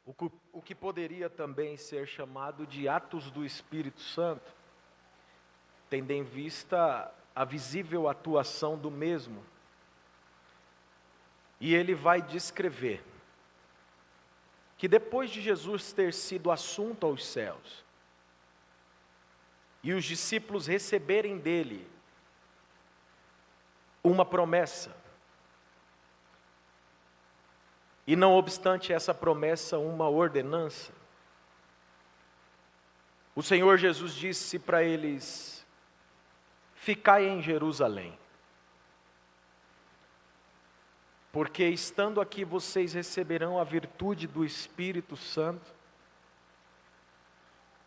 O que poderia também ser chamado de atos do Espírito Santo, tendo em vista a visível atuação do mesmo. E ele vai descrever que depois de Jesus ter sido assunto aos céus, e os discípulos receberem dele uma promessa, e não obstante essa promessa, uma ordenança, o Senhor Jesus disse para eles: ficai em Jerusalém, porque estando aqui vocês receberão a virtude do Espírito Santo,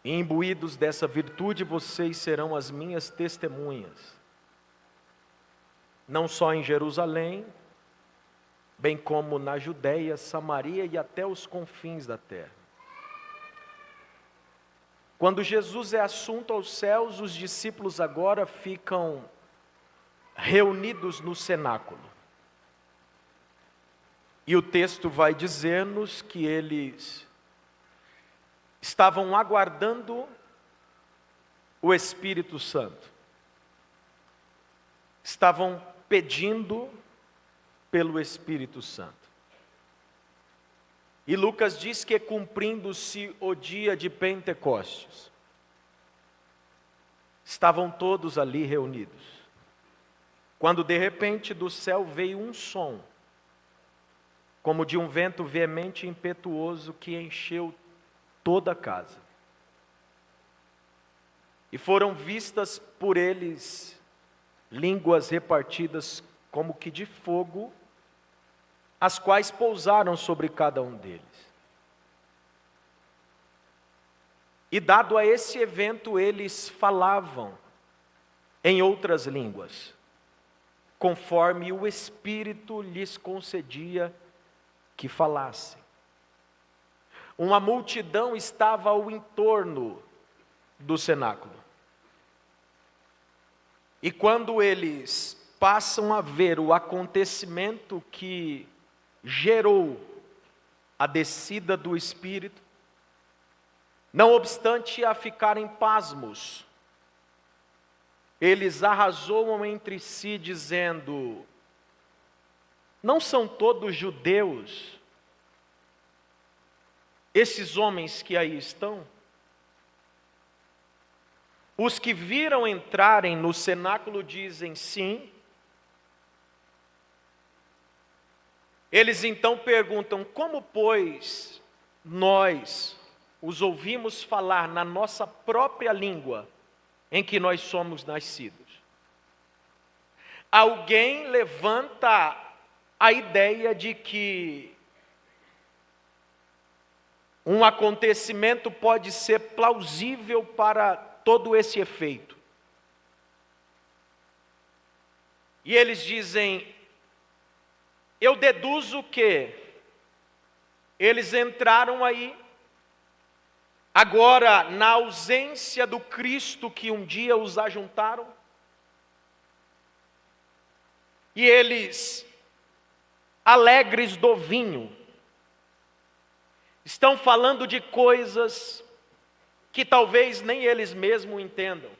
e imbuídos dessa virtude vocês serão as minhas testemunhas, não só em Jerusalém, bem como na Judéia, Samaria e até os confins da terra. Quando Jesus é assunto aos céus, os discípulos agora ficam reunidos no cenáculo. E o texto vai dizer-nos que eles estavam aguardando o Espírito Santo. Estavam pedindo pelo Espírito Santo. E Lucas diz que cumprindo-se o dia de Pentecostes, estavam todos ali reunidos, quando de repente do céu veio um som, como de um vento veemente e impetuoso que encheu toda a casa. E foram vistas por eles línguas repartidas como que de fogo, as quais pousaram sobre cada um deles. E dado a esse evento, eles falavam em outras línguas, conforme o Espírito lhes concedia que falassem. Uma multidão estava ao entorno do cenáculo. E quando eles passam a ver o acontecimento que gerou a descida do Espírito, não obstante a ficarem pasmos, eles arrazoam entre si dizendo: não são todos judeus esses homens que aí estão? Os que viram entrarem no cenáculo dizem sim. Eles então perguntam: como, pois, nós os ouvimos falar na nossa própria língua em que nós somos nascidos? Alguém levanta a ideia de que um acontecimento pode ser plausível para todo esse efeito. E eles dizem: eu deduzo que eles entraram aí, agora na ausência do Cristo que um dia os ajuntaram, e eles, alegres do vinho, estão falando de coisas que talvez nem eles mesmos entendam.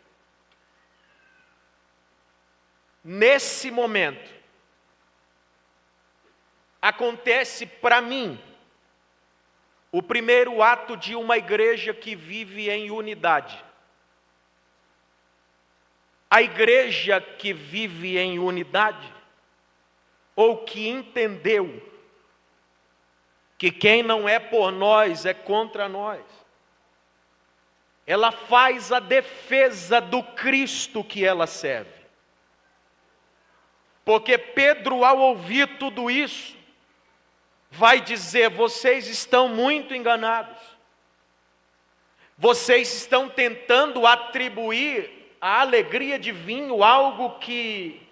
Nesse momento, acontece para mim o primeiro ato de uma igreja que vive em unidade. A igreja que vive em unidade, ou que entendeu que quem não é por nós é contra nós, ela faz a defesa do Cristo que ela serve. Porque Pedro, ao ouvir tudo isso, vai dizer: vocês estão muito enganados. Vocês estão tentando atribuir à alegria de vinho algo que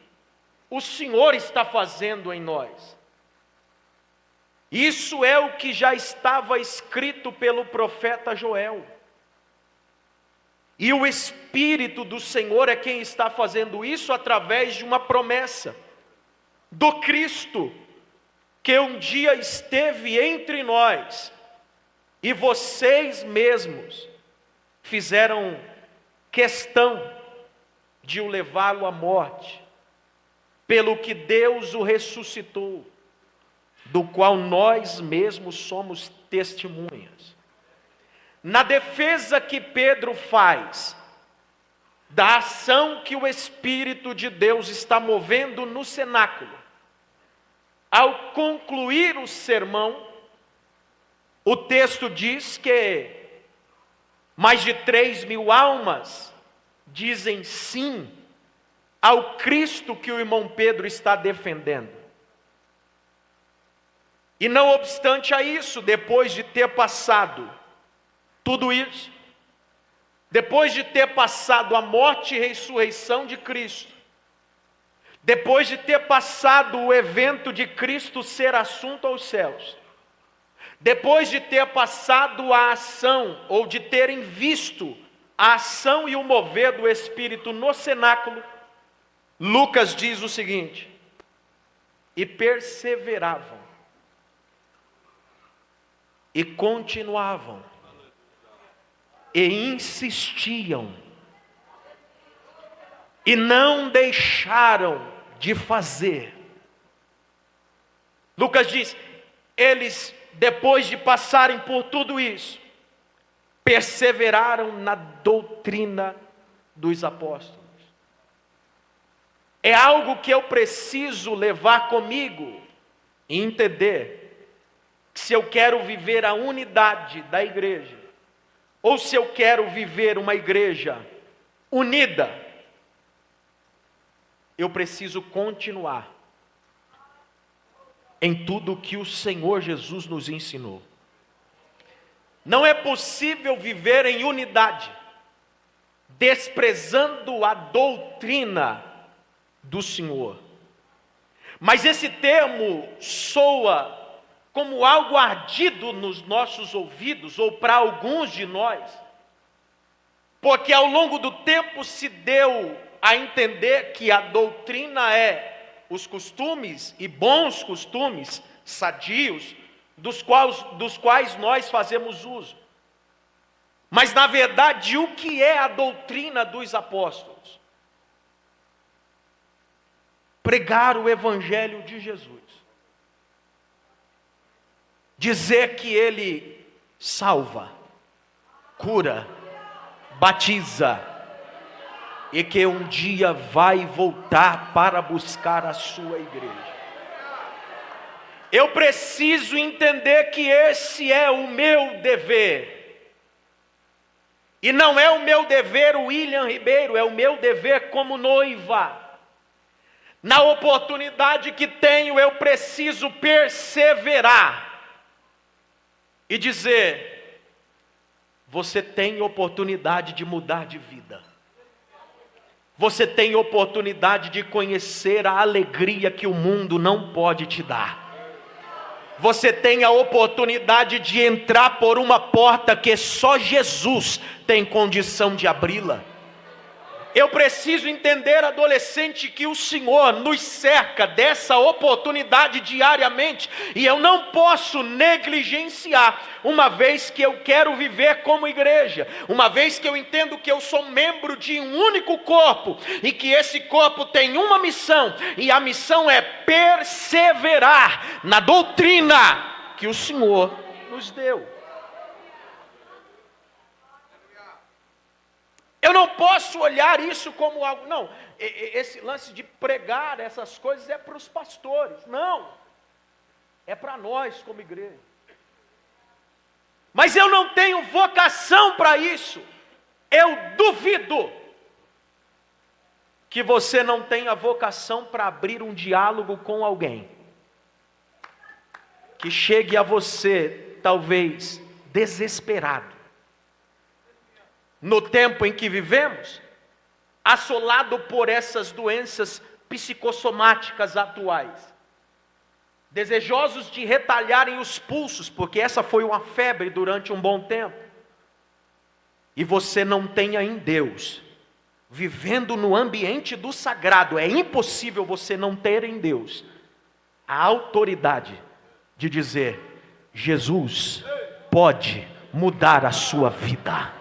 o Senhor está fazendo em nós. Isso é o que já estava escrito pelo profeta Joel. E o Espírito do Senhor é quem está fazendo isso através de uma promessa do Cristo, que um dia esteve entre nós, e vocês mesmos fizeram questão de o levá-lo à morte, pelo que Deus o ressuscitou, do qual nós mesmos somos testemunhas. Na defesa que Pedro faz da ação que o Espírito de Deus está movendo no cenáculo, ao concluir o sermão, o texto diz que mais de 3.000 almas dizem sim ao Cristo que o irmão Pedro está defendendo. E não obstante a isso, depois de ter passado tudo isso, depois de ter passado a morte e ressurreição de Cristo, depois de ter passado o evento de Cristo ser assunto aos céus, depois de ter passado a ação, ou de terem visto a ação e o mover do Espírito no cenáculo, Lucas diz o seguinte: e perseveravam, e continuavam, e insistiam, e não deixaram de fazer. Lucas diz, eles, depois de passarem por tudo isso, perseveraram na doutrina dos apóstolos. É algo que eu preciso levar comigo e entender que se eu quero viver a unidade da igreja, ou se eu quero viver uma igreja unida, eu preciso continuar em tudo que o Senhor Jesus nos ensinou. Não é possível viver em unidade, desprezando a doutrina do Senhor. Mas esse termo soa como algo ardido nos nossos ouvidos, ou para alguns de nós, porque ao longo do tempo se deu a entender que a doutrina é os costumes, e bons costumes, sadios, dos quais nós fazemos uso. Mas na verdade, o que é a doutrina dos apóstolos? Pregar o Evangelho de Jesus. Dizer que Ele salva, cura, batiza, e que um dia vai voltar para buscar a sua igreja. Eu preciso entender que esse é o meu dever. E não é o meu dever, William Ribeiro, é o meu dever como noiva. Na oportunidade que tenho, eu preciso perseverar e dizer: você tem oportunidade de mudar de vida. Você tem oportunidade de conhecer a alegria que o mundo não pode te dar. Você tem a oportunidade de entrar por uma porta que só Jesus tem condição de abri-la. Eu preciso entender, adolescente, que o Senhor nos cerca dessa oportunidade diariamente, e eu não posso negligenciar, uma vez que eu quero viver como igreja, uma vez que eu entendo que eu sou membro de um único corpo, e que esse corpo tem uma missão, e a missão é perseverar na doutrina que o Senhor nos deu. Eu não posso olhar isso como algo, não, esse lance de pregar essas coisas é para os pastores, não, é para nós como igreja. Mas eu não tenho vocação para isso. Eu duvido que você não tenha vocação para abrir um diálogo com alguém que chegue a você, talvez desesperado, no tempo em que vivemos, assolado por essas doenças psicossomáticas atuais, desejosos de retalharem os pulsos, porque essa foi uma febre durante um bom tempo, e você não tenha em Deus, vivendo no ambiente do sagrado, é impossível você não ter em Deus a autoridade de dizer: Jesus pode mudar a sua vida.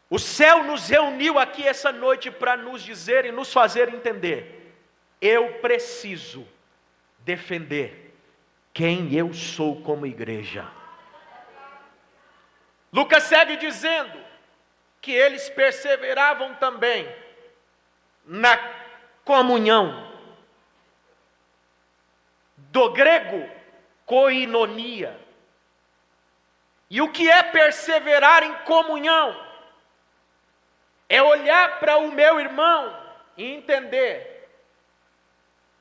O céu nos reuniu aqui essa noite para nos dizer e nos fazer entender: eu preciso defender quem eu sou como igreja. Lucas segue dizendo que eles perseveravam também na comunhão. Do grego, koinonia. E o que é perseverar em comunhão? É olhar para o meu irmão e entender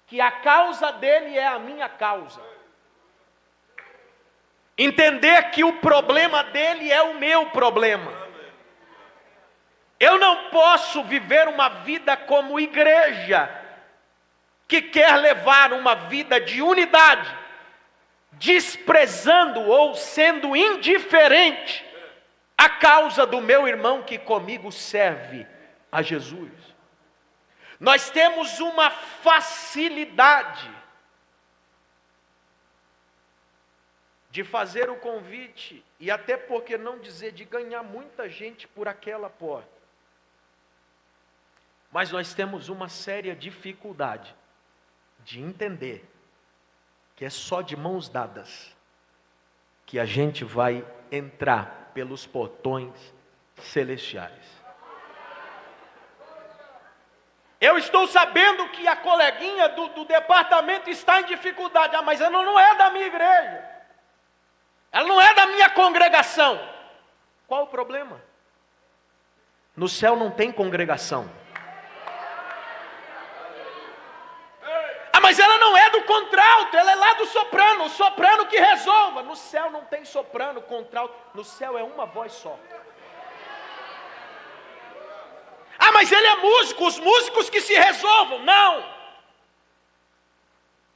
que a causa dele é a minha causa. Entender que o problema dele é o meu problema. Eu não posso viver uma vida como igreja que quer levar uma vida de unidade, desprezando ou sendo indiferente à causa do meu irmão que comigo serve a Jesus. Nós temos uma facilidade de fazer o convite, e até porque não dizer, de ganhar muita gente por aquela porta. Mas nós temos uma séria dificuldade de entender que é só de mãos dadas que a gente vai entrar pelos portões celestiais. Eu estou sabendo que a coleguinha do departamento está em dificuldade. Mas ela não é da minha igreja. Ela não é da minha congregação. Qual o problema? No céu não tem congregação. Mas ela não é do contralto, ela é lá do soprano, o soprano que resolva. No céu não tem soprano, contralto, no céu é uma voz só. Mas ele é músico, os músicos que se resolvam. Não!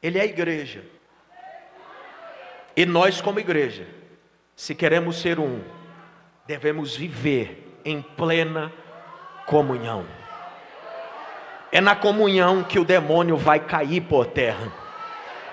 Ele é a igreja. E nós como igreja, se queremos ser um, devemos viver em plena comunhão. É na comunhão que o demônio vai cair por terra.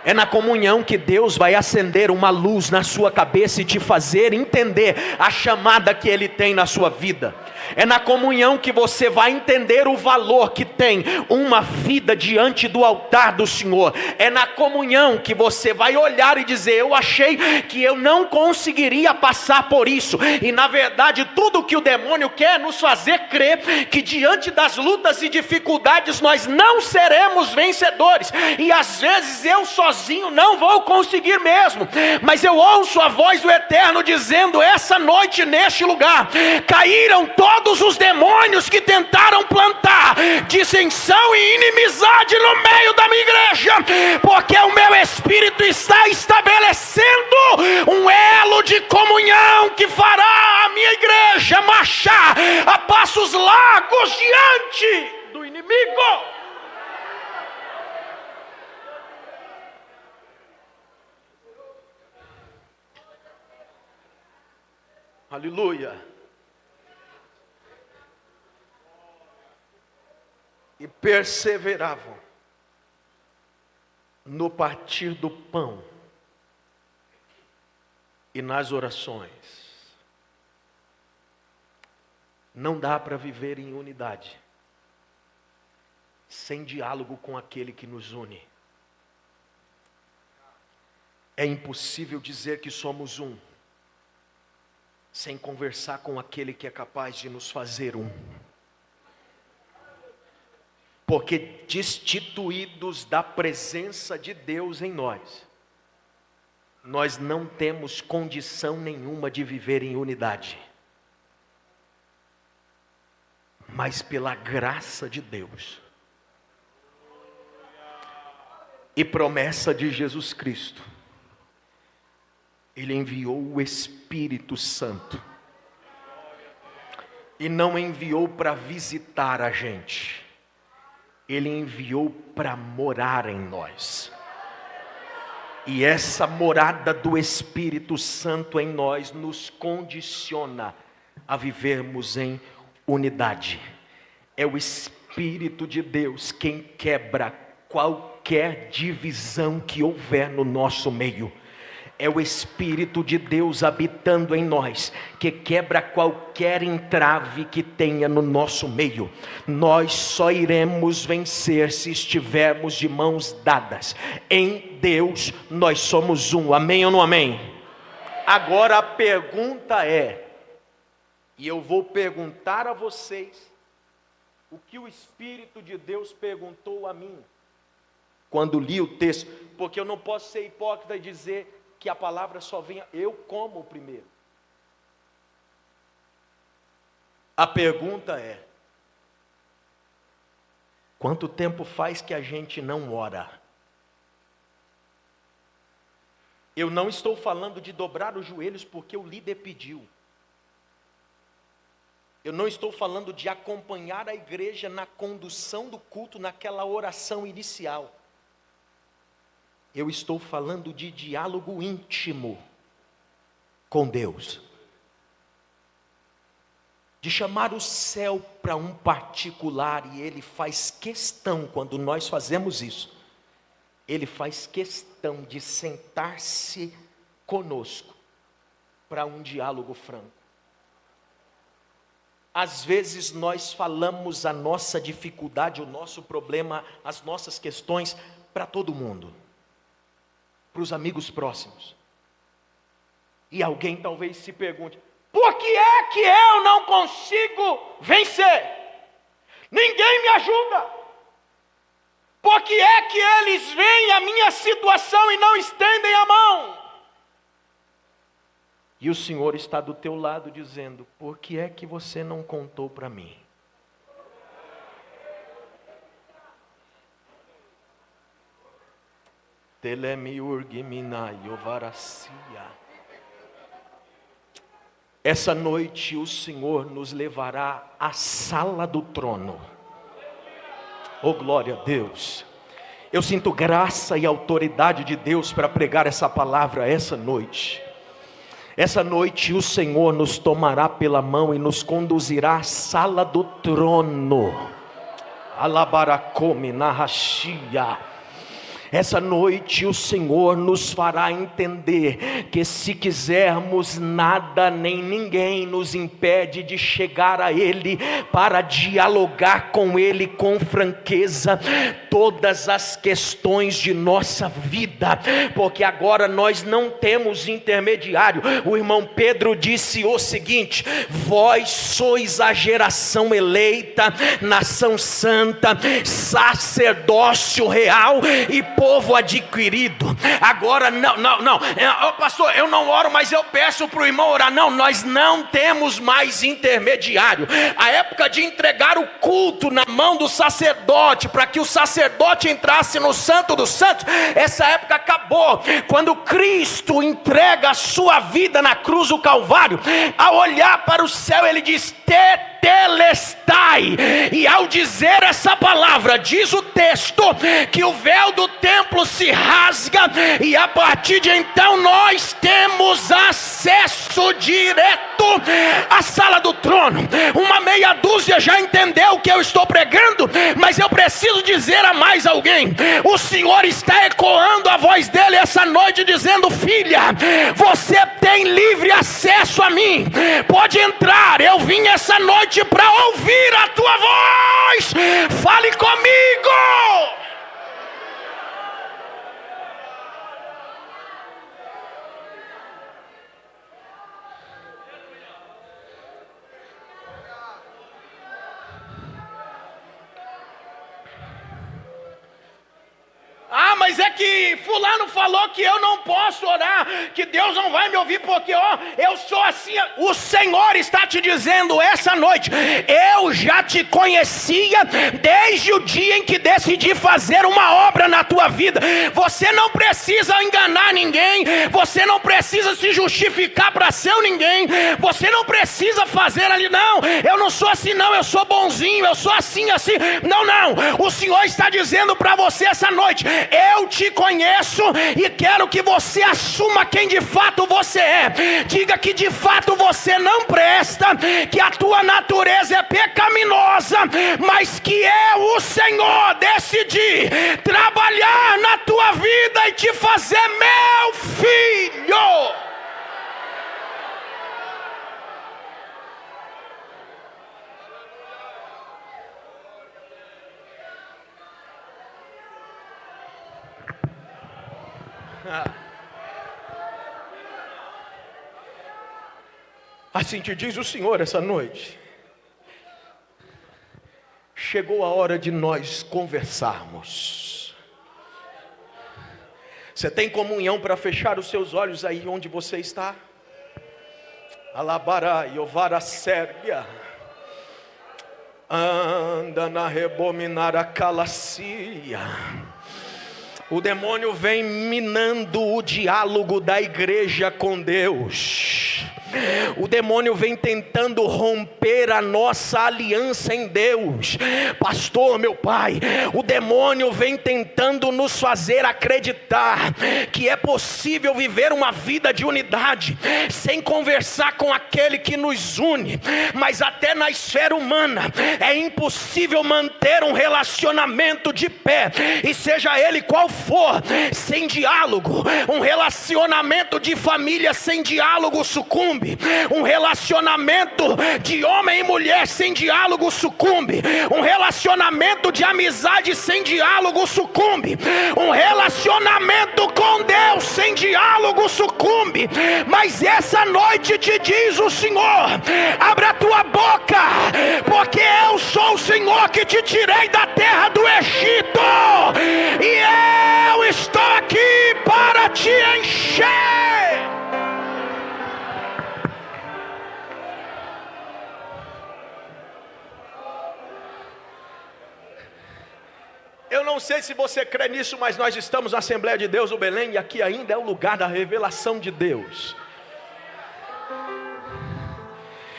É na comunhão que Deus vai acender uma luz na sua cabeça e te fazer entender a chamada que Ele tem na sua vida. É na comunhão que você vai entender o valor que tem uma vida diante do altar do Senhor. É na comunhão que você vai olhar e dizer: eu achei que eu não conseguiria passar por isso. E na verdade tudo que o demônio quer é nos fazer crer que diante das lutas e dificuldades nós não seremos vencedores. E às vezes eu sozinho não vou conseguir mesmo. Mas eu ouço a voz do Eterno dizendo: essa noite neste lugar caíram todos os demônios que tentaram plantar dissensão e inimizade no meio da minha igreja, porque o meu Espírito está estabelecendo um elo de comunhão que fará a minha igreja marchar a passos largos diante do inimigo. Aleluia. E perseveravam no partir do pão e nas orações. Não dá para viver em unidade sem diálogo com aquele que nos une. É impossível dizer que somos um sem conversar com aquele que é capaz de nos fazer um. Porque destituídos da presença de Deus em nós, nós não temos condição nenhuma de viver em unidade. Mas pela graça de Deus e promessa de Jesus Cristo, Ele enviou o Espírito Santo. E não enviou para visitar a gente. Ele enviou para morar em nós. E essa morada do Espírito Santo em nós nos condiciona a vivermos em unidade. É o Espírito de Deus quem quebra qualquer divisão que houver no nosso meio. É o Espírito de Deus habitando em nós, que quebra qualquer entrave que tenha no nosso meio. Nós só iremos vencer se estivermos de mãos dadas. Em Deus nós somos um, amém ou não amém? Agora a pergunta é, e eu vou perguntar a vocês, o que o Espírito de Deus perguntou a mim, quando li o texto, porque eu não posso ser hipócrita e dizer que a palavra só venha eu como o primeiro. A pergunta é: quanto tempo faz que a gente não ora? Eu não estou falando de dobrar os joelhos porque o líder pediu. Eu não estou falando de acompanhar a igreja na condução do culto, naquela oração inicial. Eu estou falando de diálogo íntimo com Deus. De chamar o céu para um particular, e Ele faz questão, quando nós fazemos isso, Ele faz questão de sentar-se conosco para um diálogo franco. Às vezes nós falamos a nossa dificuldade, o nosso problema, as nossas questões para todo mundo, para os amigos próximos. E alguém talvez se pergunte: por que é que eu não consigo vencer? Ninguém me ajuda. Por que é que eles veem a minha situação e não estendem a mão? E o Senhor está do teu lado dizendo: por que é que você não contou para mim? Essa noite o Senhor nos levará à sala do trono. Oh, glória a Deus. Eu sinto graça e autoridade de Deus para pregar essa palavra essa noite. Essa noite o Senhor nos tomará pela mão e nos conduzirá à sala do trono. Alabaracome narrachia. Essa noite o Senhor nos fará entender que se quisermos, nada nem ninguém nos impede de chegar a Ele, para dialogar com Ele com franqueza todas as questões de nossa vida, porque agora nós não temos intermediário. O irmão Pedro disse o seguinte: vós sois a geração eleita, nação santa, sacerdócio real e povo adquirido. Agora não, pastor, eu não oro, mas eu peço para o irmão orar. Não, nós não temos mais intermediário. A época de entregar o culto na mão do sacerdote, para que o sacerdote entrasse no Santo dos Santos, essa época acabou. Quando Cristo entrega a sua vida na cruz do Calvário, ao olhar para o céu, ele diz: tetelestai. E ao dizer essa palavra, diz o texto que o véu do templo se rasga, e a partir de então nós temos acesso direto à sala do trono. Uma meia dúzia já entendeu o que eu estou pregando, mas eu preciso dizer a mais alguém. O Senhor está ecoando a voz dele essa noite, dizendo: filha, você tem livre acesso a mim, pode entrar. Eu vim essa noite para ouvir a tua voz. Fale comigo. Ah, mas é que fulano falou que eu não posso orar, que Deus não vai me ouvir porque eu sou assim. O Senhor está te dizendo essa noite: eu já te conhecia desde o dia em que decidi fazer uma obra na tua vida. Você não precisa enganar ninguém, você não precisa se justificar para ser ninguém, você não precisa fazer ali: não, eu não sou assim não, eu sou bonzinho, eu sou assim. Não, o Senhor está dizendo para você essa noite: eu te conheço isso e quero que você assuma quem de fato você é. Diga que de fato você não presta, que a tua natureza é pecaminosa, mas que o Senhor decidir trabalhar na tua vida e te fazer meu filho. Assim te diz o Senhor essa noite. Chegou a hora de nós conversarmos. Você tem comunhão para fechar os seus olhos aí onde você está? Alabará, Yovara Sérvia. Anda na rebominara calacia. O demônio vem minando o diálogo da igreja com Deus. O demônio vem tentando romper a nossa aliança em Deus. Pastor, meu pai, o demônio vem tentando nos fazer acreditar que é possível viver uma vida de unidade sem conversar com aquele que nos une. Mas até na esfera humana é impossível manter um relacionamento de pé, e seja ele qual for, sem diálogo. Um relacionamento de família sem diálogo sucumbe. Um relacionamento de homem e mulher sem diálogo sucumbe. Um relacionamento de amizade sem diálogo sucumbe. Um relacionamento com Deus sem diálogo sucumbe. Mas essa noite te diz o Senhor: abra a tua boca, porque eu sou o Senhor que te tirei da terra do Egito, e eu estou aqui para te encher. Eu não sei se você crê nisso, mas nós estamos na Assembleia de Deus do Belém, e aqui ainda é o lugar da revelação de Deus.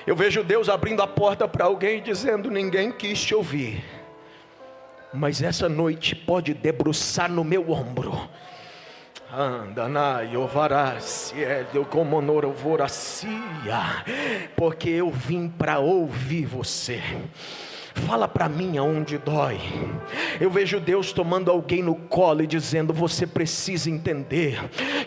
Eu vejo Deus abrindo a porta para alguém dizendo: ninguém quis te ouvir, mas essa noite pode debruçar no meu ombro. Porque eu vim para ouvir você. Fala para mim aonde dói. Eu vejo Deus tomando alguém no colo e dizendo: você precisa entender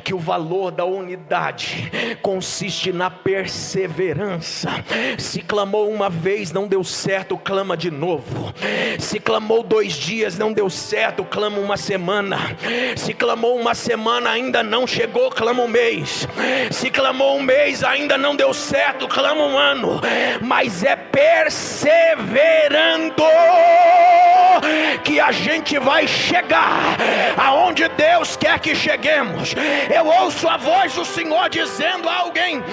que o valor da unidade consiste na perseverança. Se clamou uma vez, não deu certo, clama de novo. Se clamou 2 dias, não deu certo, clama uma semana. Se clamou uma semana, ainda não chegou, clama um mês. Se clamou um mês, ainda não deu certo, clama um ano. Mas é perseverança que a gente vai chegar aonde Deus quer que cheguemos. Eu ouço a voz do Senhor dizendo a alguém: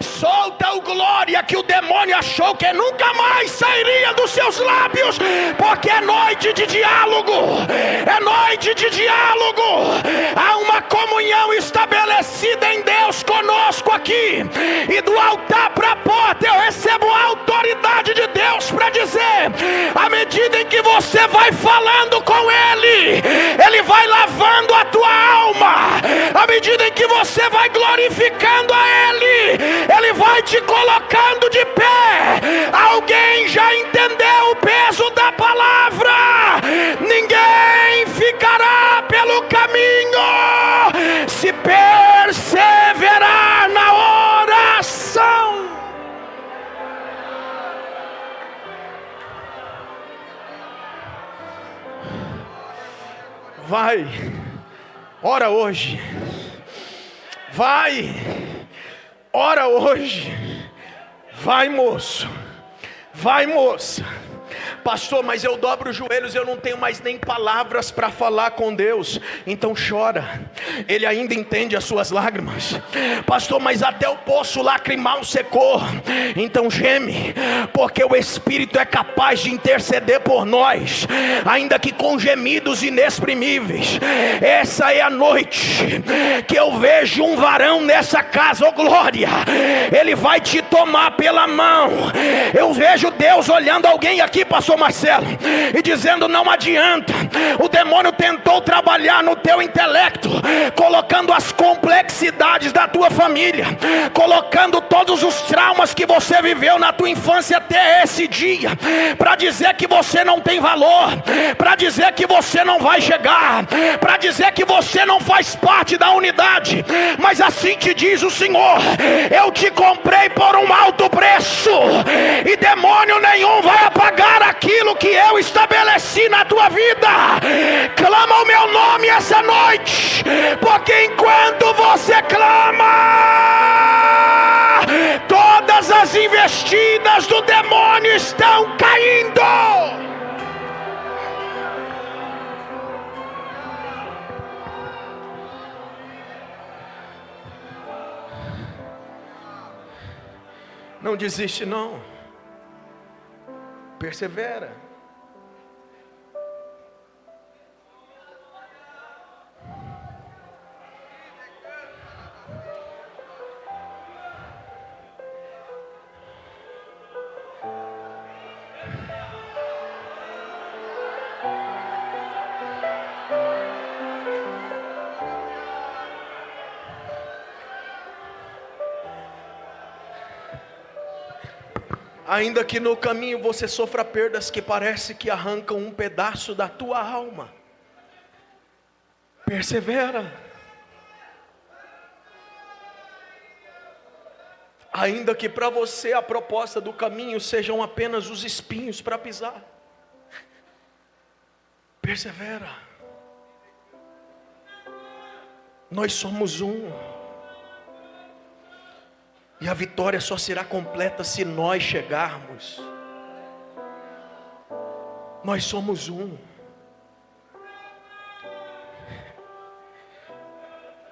solta o glória que o demônio achou que nunca mais sairia dos seus lábios, porque é noite de diálogo, é noite de diálogo. Há uma comunhão estabelecida em Deus conosco aqui, e do altar para a porta eu recebo a autoridade de Deus para dizer: à medida em que você vai falando com Ele, Ele vai lavando a tua alma. À medida em que você vai glorificando a Ele, Ele vai te colocando de pé. Alguém já entendeu o peso da palavra? Ninguém ficará pelo caminho se perseverar na oração. Vai, ora hoje. Vai, ora hoje. Vai, moço. Vai, moça. Pastor, mas eu dobro os joelhos, eu não tenho mais nem palavras para falar com Deus. Então chora, Ele ainda entende as suas lágrimas. Pastor, mas até o poço lacrimal secou. Então geme, porque o Espírito é capaz de interceder por nós, ainda que com gemidos inexprimíveis. Essa é a noite que eu vejo um varão nessa casa, oh glória. Ele vai te tomar pela mão. Eu vejo Deus olhando alguém aqui, pastor. pastor Marcelo, e dizendo: não adianta. O demônio tentou trabalhar no teu intelecto, colocando as complexidades da tua família, colocando todos os traumas que você viveu na tua infância até esse dia, para dizer que você não tem valor, para dizer que você não vai chegar, para dizer que você não faz parte da unidade. Mas assim te diz o Senhor: eu te comprei por um alto preço, e demônio nenhum vai apagar aquilo que eu estabeleci na tua vida. Clama o meu nome essa noite, porque enquanto você clama, todas as investidas do demônio estão caindo. Não desiste não, persevera. Ainda que no caminho você sofra perdas que parece que arrancam um pedaço da tua alma, persevera. Ainda que para você a proposta do caminho sejam apenas os espinhos para pisar, persevera. Nós somos um. E a vitória só será completa se nós chegarmos. Nós somos um.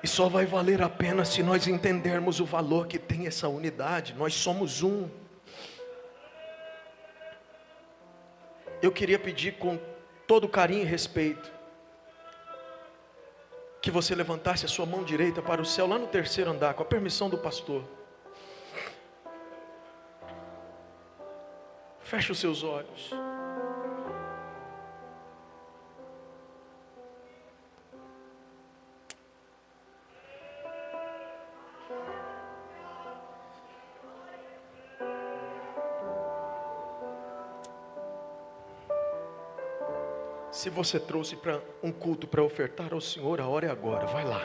E só vai valer a pena se nós entendermos o valor que tem essa unidade. Nós somos um. Eu queria pedir com todo carinho e respeito que você levantasse a sua mão direita para o céu, lá no terceiro andar, com a permissão do pastor. Feche os seus olhos. Se você trouxe para um culto para ofertar ao Senhor, a hora é agora. Vai lá.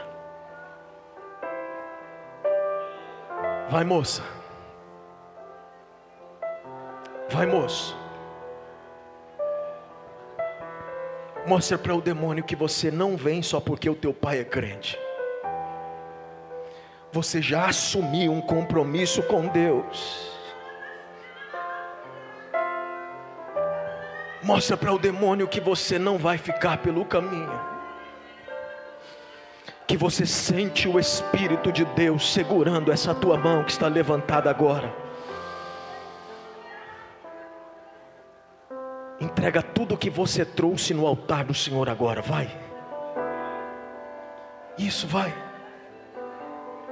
Vai, moça. Vai, moço. Mostra para o demônio que você não vem só porque o teu pai é crente. Você já assumiu um compromisso com Deus. Mostra para o demônio que você não vai ficar pelo caminho, que você sente o Espírito de Deus segurando essa tua mão que está levantada agora. Entrega tudo o que você trouxe no altar do Senhor agora, vai. Isso, vai.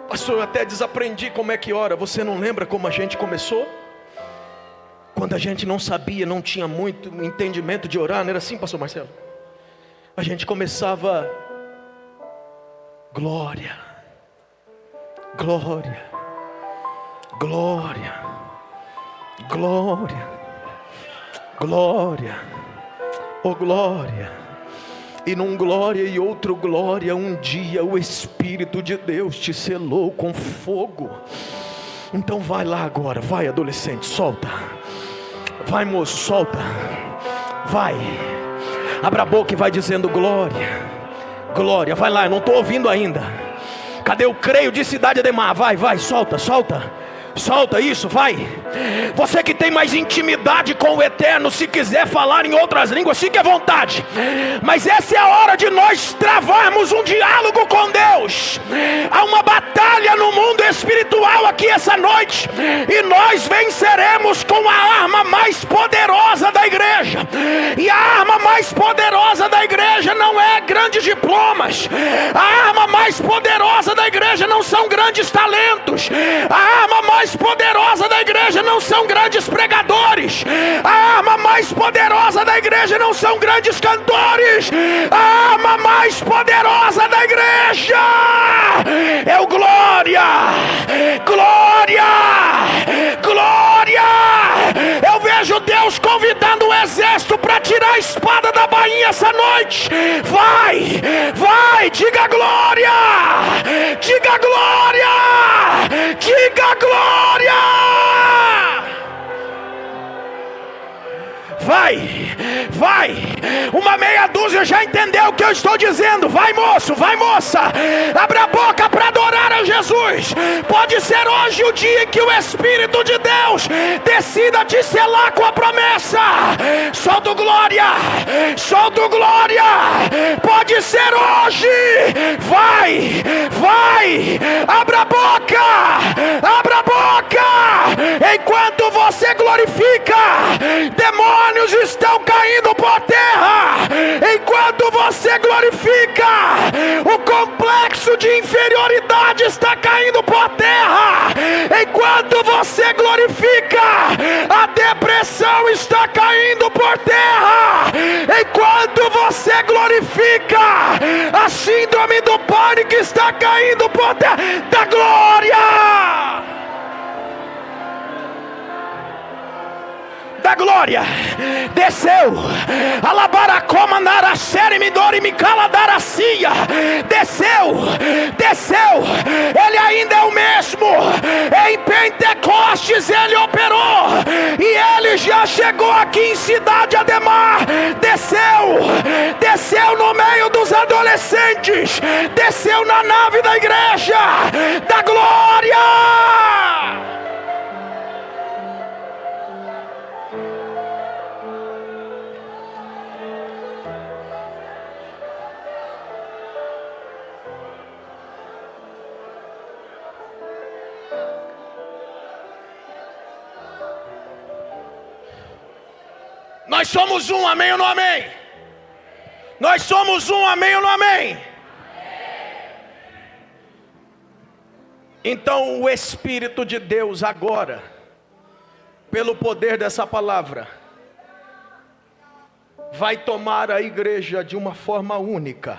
Pastor, eu até desaprendi como é que ora. Você não lembra como a gente começou? Quando a gente não sabia, não tinha muito entendimento de orar, não era assim, pastor Marcelo? A gente começava: glória, glória, glória, glória, glória, oh glória. E num glória e outro glória, um dia o Espírito de Deus te selou com fogo. Então vai lá agora, vai adolescente, solta. Vai, moço, solta. Vai. Abra a boca e vai dizendo glória, glória. Vai lá, eu não estou ouvindo ainda. Cadê o creio de Cidade Ademar? Vai, vai, solta, solta. Solta isso, vai. Você que tem mais intimidade com o Eterno, se quiser falar em outras línguas, fique à vontade. Mas essa é a hora de nós travarmos um diálogo com Deus. Há uma batalha no mundo espiritual aqui essa noite, e nós venceremos com a arma mais poderosa da igreja. E a arma mais poderosa da igreja não é grandes diplomas. A arma mais mais poderosa da igreja não são grandes talentos. A arma mais poderosa da igreja não são grandes pregadores. A arma mais poderosa da igreja não são grandes cantores. A arma mais poderosa da igreja é o glória, glória, glória. Eu vejo Deus convidando o exército para tirar a espada da bainha essa noite. Vai, vai, diga glória, diga glória, diga glória. Vai, vai, uma meia dúzia já entendeu o que eu estou dizendo. Vai, moço, vai, moça, abre a boca para adorar a Jesus. Pode ser hoje o dia em que o Espírito de Deus decida te selar com a promessa. Solta o glória, solta o glória. Pode ser hoje. Vai, vai, abra a boca, abra a boca. Enquanto você glorifica, demônios estão caindo por terra. Enquanto você glorifica, o complexo de inferioridade está caindo por terra. Enquanto você glorifica, a depressão está caindo por terra. Enquanto você glorifica, a síndrome do pânico está caindo por terra. Da glória, da glória, desceu, alabaracoma naracere midori micala daracia, desceu, desceu, ele ainda é o mesmo. Em Pentecostes ele operou, e ele já chegou aqui em Cidade Ademar, desceu, desceu no meio dos adolescentes, desceu na nave da igreja, da glória. Nós somos um, amém ou não amém? Nós somos um, amém ou não amém? Então o Espírito de Deus agora, pelo poder dessa palavra, vai tomar a igreja de uma forma única.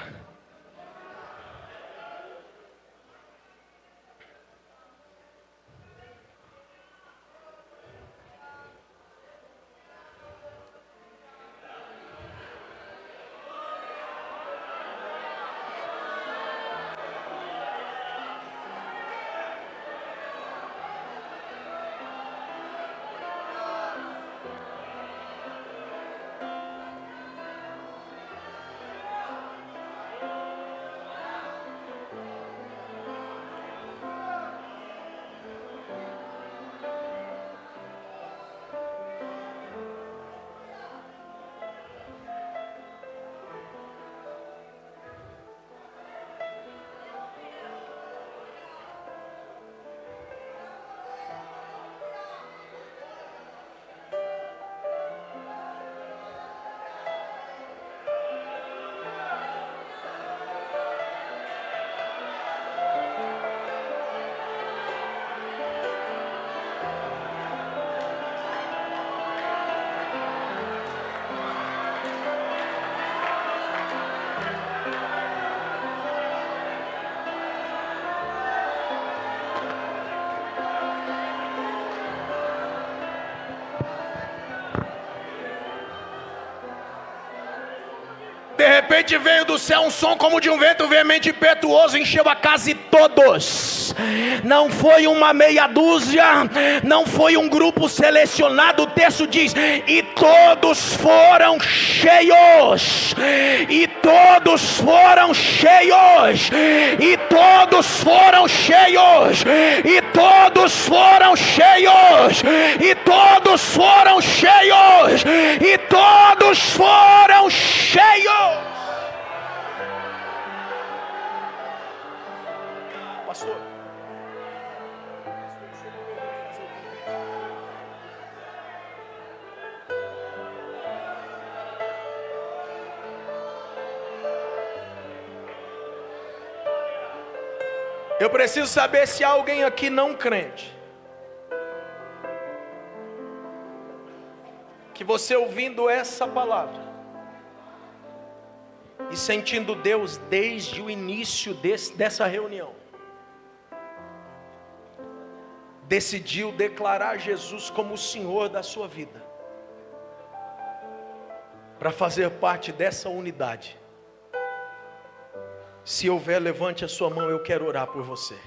De repente veio do céu um som como de um vento veemente e impetuoso, encheu a casa e todos. Não foi uma meia dúzia, não foi um grupo selecionado. O texto diz: e todos foram cheios, e todos foram cheios, e todos foram cheios, e todos foram cheios, e todos foram cheios, e todos foram cheios. Pastor, Eu preciso saber se há alguém aqui não crente, que você ouvindo essa palavra e sentindo Deus desde o início dessa reunião, decidiu declarar Jesus como o Senhor da sua vida, para fazer parte dessa unidade. Se houver, levante a sua mão, eu quero orar por você.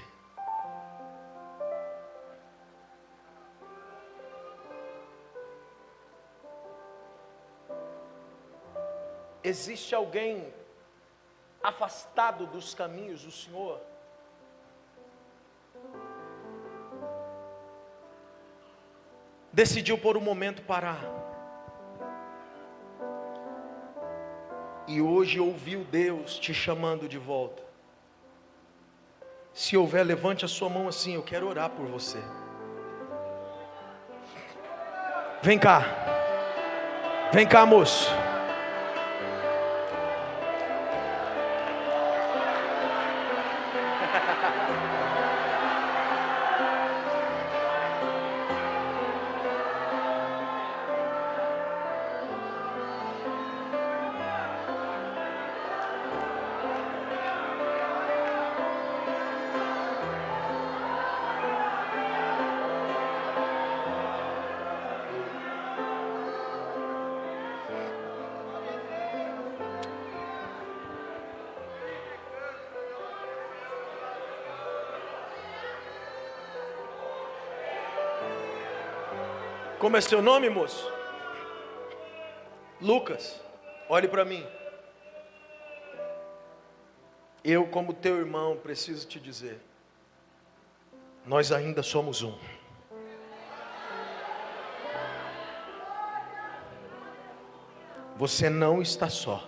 Existe alguém afastado dos caminhos do Senhor? Decidiu por um momento parar, e hoje ouviu Deus te chamando de volta. Se houver, levante a sua mão assim, eu quero orar por você. Vem cá moço. Como é seu nome, moço? Lucas, olhe para mim. Eu, como teu irmão, preciso te dizer, nós ainda somos um. Você não está só.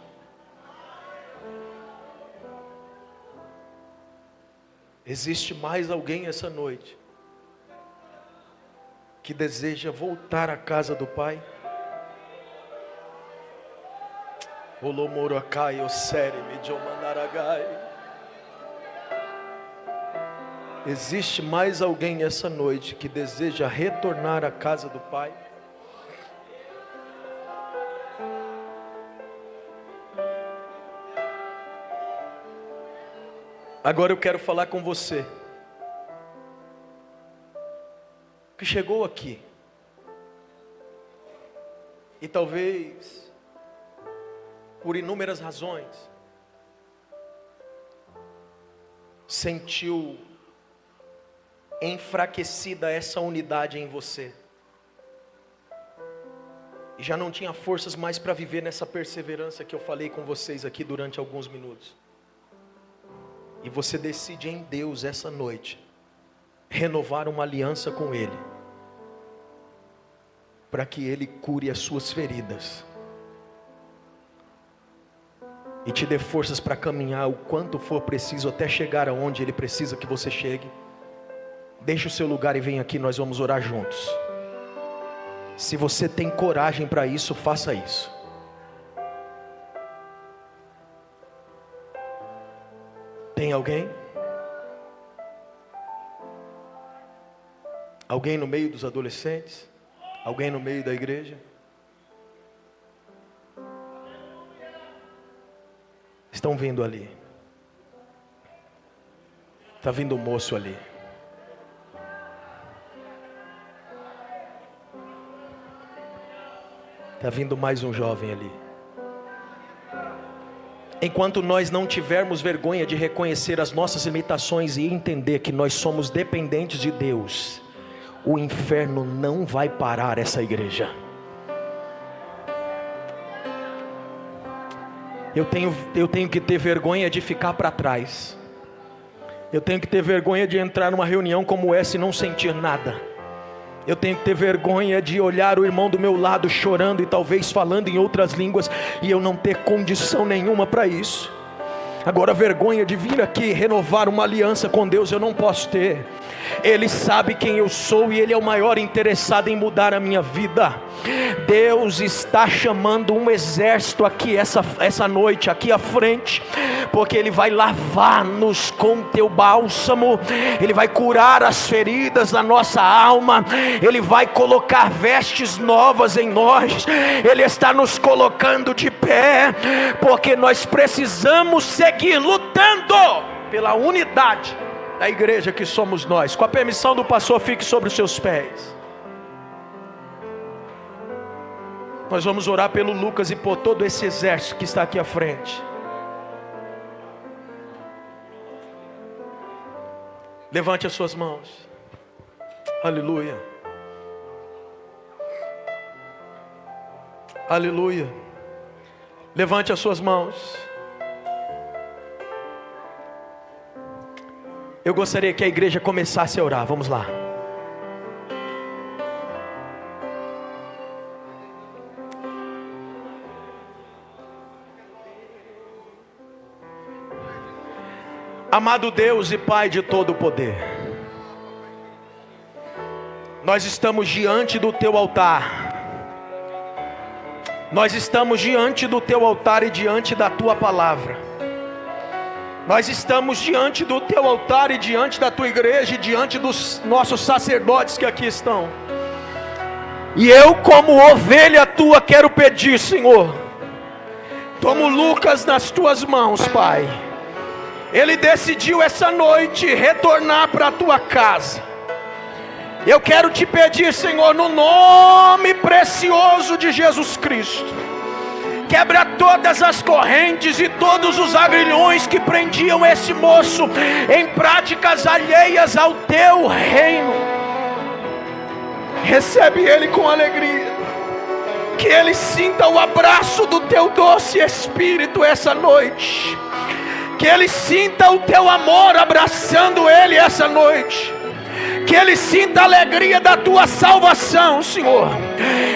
Existe mais alguém essa noite que deseja voltar à casa do Pai? Existe mais alguém essa noite que deseja retornar à casa do Pai? Agora eu quero falar com você que chegou aqui e talvez por inúmeras razões sentiu enfraquecida essa unidade em você e já não tinha forças mais para viver nessa perseverança que eu falei com vocês aqui durante alguns minutos. E você decide em Deus essa noite renovar uma aliança com Ele, para que Ele cure as suas feridas e te dê forças para caminhar o quanto for preciso até chegar aonde Ele precisa que você chegue. Deixe o seu lugar e vem aqui, nós vamos orar juntos. Se você tem coragem para isso, faça isso. Tem alguém? Alguém no meio dos adolescentes? Alguém no meio da igreja? Estão vindo ali. Está vindo o moço ali. Está vindo mais um jovem ali. Enquanto nós não tivermos vergonha de reconhecer as nossas limitações e entender que nós somos dependentes de Deus, o inferno não vai parar essa igreja. Eu tenho que ter vergonha de ficar para trás. Eu tenho que ter vergonha de entrar numa reunião como essa e não sentir nada. Eu tenho que ter vergonha de olhar o irmão do meu lado chorando e talvez falando em outras línguas e eu não ter condição nenhuma para isso. Agora, vergonha de vir aqui renovar uma aliança com Deus eu não posso ter. Ele sabe quem eu sou e Ele é o maior interessado em mudar a minha vida. Deus está chamando um exército aqui essa noite, aqui à frente, porque Ele vai lavar-nos com teu bálsamo, Ele vai curar as feridas da nossa alma, Ele vai colocar vestes novas em nós, Ele está nos colocando de pé, porque nós precisamos seguir lutando pela unidade da igreja que somos nós. Com a permissão do pastor, fique sobre os seus pés. Nós vamos orar pelo Lucas e por todo esse exército que está aqui à frente. Levante as suas mãos. Aleluia. Aleluia. Levante as suas mãos. Eu gostaria que a igreja começasse a orar. Vamos lá. Amado Deus e Pai de todo o poder, nós estamos diante do Teu altar. Nós estamos diante do Teu altar e diante da Tua palavra. Nós estamos diante do Teu altar e diante da Tua igreja e diante dos nossos sacerdotes que aqui estão. E eu, como ovelha Tua, quero pedir, Senhor, toma o Lucas nas Tuas mãos, Pai. Ele decidiu essa noite retornar para a Tua casa. Eu quero te pedir, Senhor, no nome precioso de Jesus Cristo, quebra todas as correntes e todos os agrilhões que prendiam esse moço em práticas alheias ao Teu reino. Recebe ele com alegria, que ele sinta o abraço do Teu doce Espírito essa noite, que ele sinta o Teu amor abraçando ele essa noite, que ele sinta a alegria da Tua salvação, Senhor.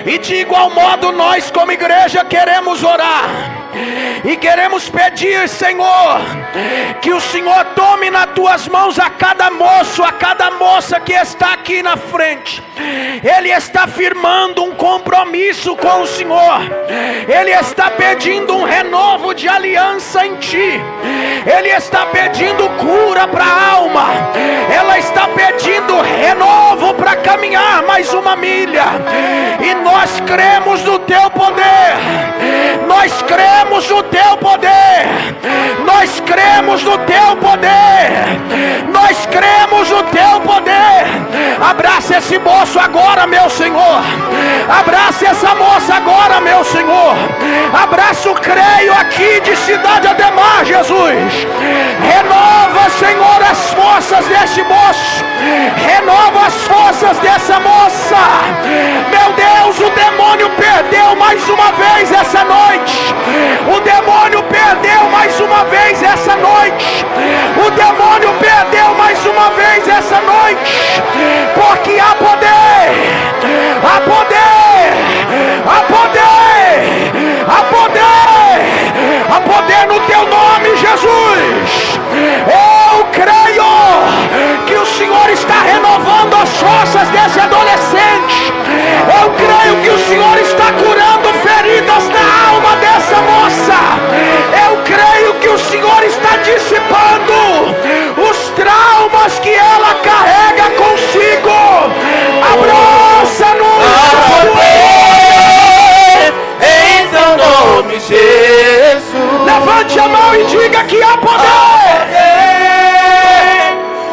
E de igual modo nós como igreja queremos orar e queremos pedir, Senhor, que o Senhor tome nas Tuas mãos a cada moço, a cada moça que está aqui na frente. Ele está firmando um compromisso com o Senhor, ele está pedindo um renovo de aliança em Ti, ele está pedindo cura para a alma, ela está pedindo renovo para caminhar mais uma milha. E nós cremos no Teu poder, nós cremos no Teu poder, nós cremos no Teu poder, nós cremos no Teu poder. Abraça esse moço agora, meu Senhor, abraça essa moça agora, meu Senhor, abraça o creio aqui de Cidade Ademar, Jesus. Renova, Senhor, as forças desse moço, renova as forças dessa moça. Meu Deus, o demônio perdeu mais uma vez essa noite, o demônio perdeu mais uma vez essa noite, o demônio perdeu mais uma vez essa noite, porque há poder, há poder, há poder, há poder, há poder no Teu nome, Jesus. Eu creio que o Senhor está renovando as forças desse adolescente, eu creio que o Senhor está curando feridas na alma dessa moça, eu creio que o Senhor está dissipando os traumas que ela carrega consigo. Abraça-nos, em Teu nome, Jesus. Levante a mão e diga que há poder.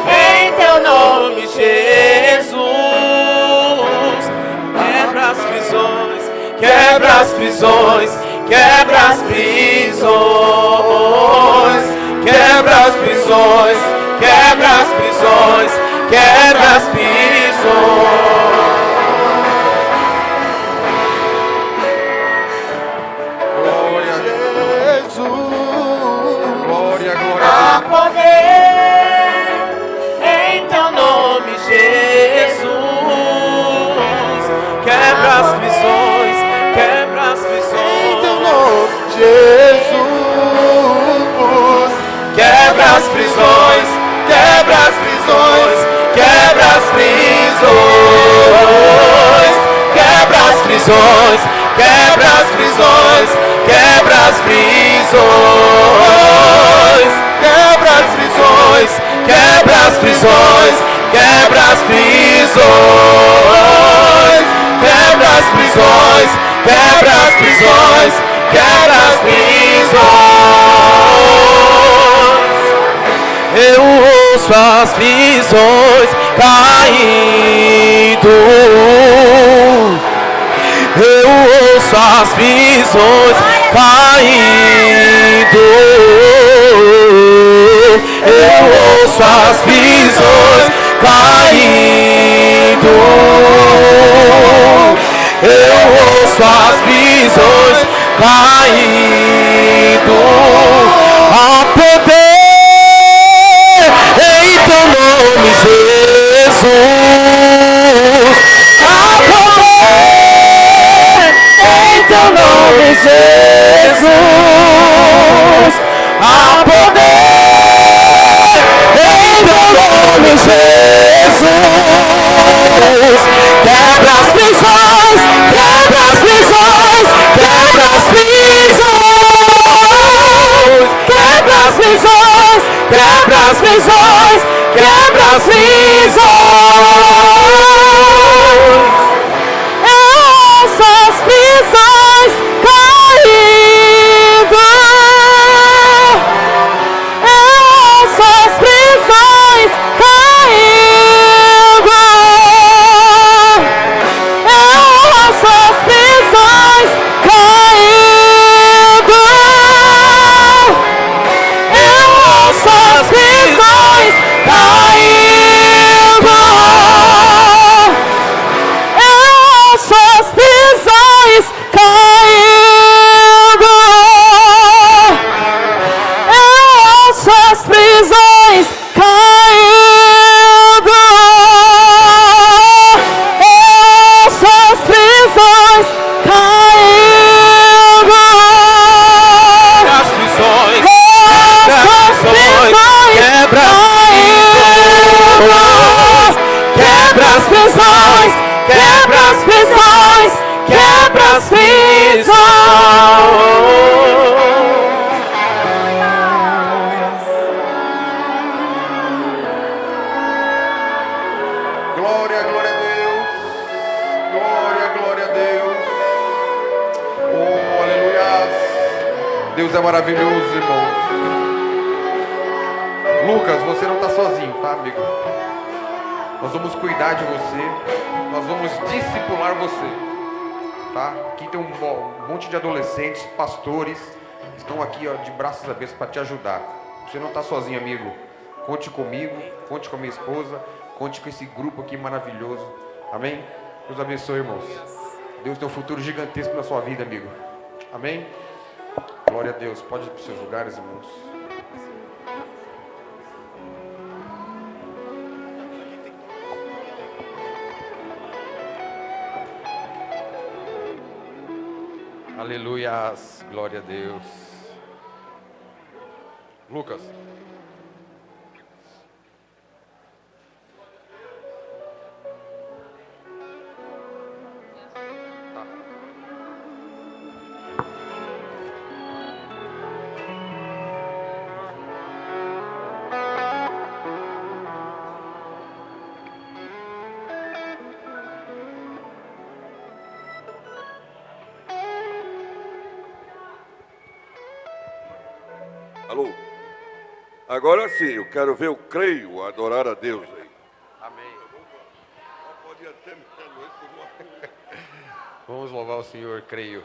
Em Teu nome, Jesus. Quebra as prisões, quebra as prisões, quebra as prisões, quebra as prisões, quebra as prisões, quebra as prisões. Há poder em Teu nome, Jesus. Quebra as prisões, quebra as prisões. Em Teu nome, Jesus. Quebra as prisões, quebra as prisões, quebra prisões, quebra as prisões, quebra as prisões, quebra as prisões, quebra as prisões, quebra as prisões, quebra as prisões, quebra as prisões, quebra as prisões. Eu ouço as prisões caindo. Eu ouço as prisões caindo. Eu ouço as prisões caindo. Eu ouço as prisões caindo. Há poder em teu nome, Jesus. Há poder em teu nome, Jesus. Há poder em teu nome, Jesus. Quebra as prisões, quebra as prisões, quebra as prisões, quebra as prisões, quebra as prisões, quebra as prisões. Essas prisões caindo. Essas prisões caindo. Essas prisões caindo. Essas prisões caindo. Essas prisões caindo. Essas prisões caindo. Essas prisões caindo. As prisões, essas prisões, quebra as prisões, quebra as prisões, quebra as prisões. Glória, glória a Deus. Glória, glória a Deus. Oh, aleluia. Deus é maravilhoso, irmãos. Lucas, você não está sozinho, tá, amigo? Nós vamos cuidar de você. Nós vamos discipular você, tá? Aqui tem um monte de adolescentes, pastores, que estão aqui, ó, de braços abertos para te ajudar. Você não está sozinho, amigo. Conte comigo, conte com a minha esposa, conte com esse grupo aqui maravilhoso. Amém? Deus abençoe, irmãos. Deus tem um futuro gigantesco na sua vida, amigo. Amém? Glória a Deus. Pode ir para os seus lugares, irmãos. Aleluias, glória a Deus. Lucas. Alô? Agora sim, eu quero ver o creio adorar a Deus aí. Amém. Pode ir até meia-noite. Vamos louvar o Senhor, creio.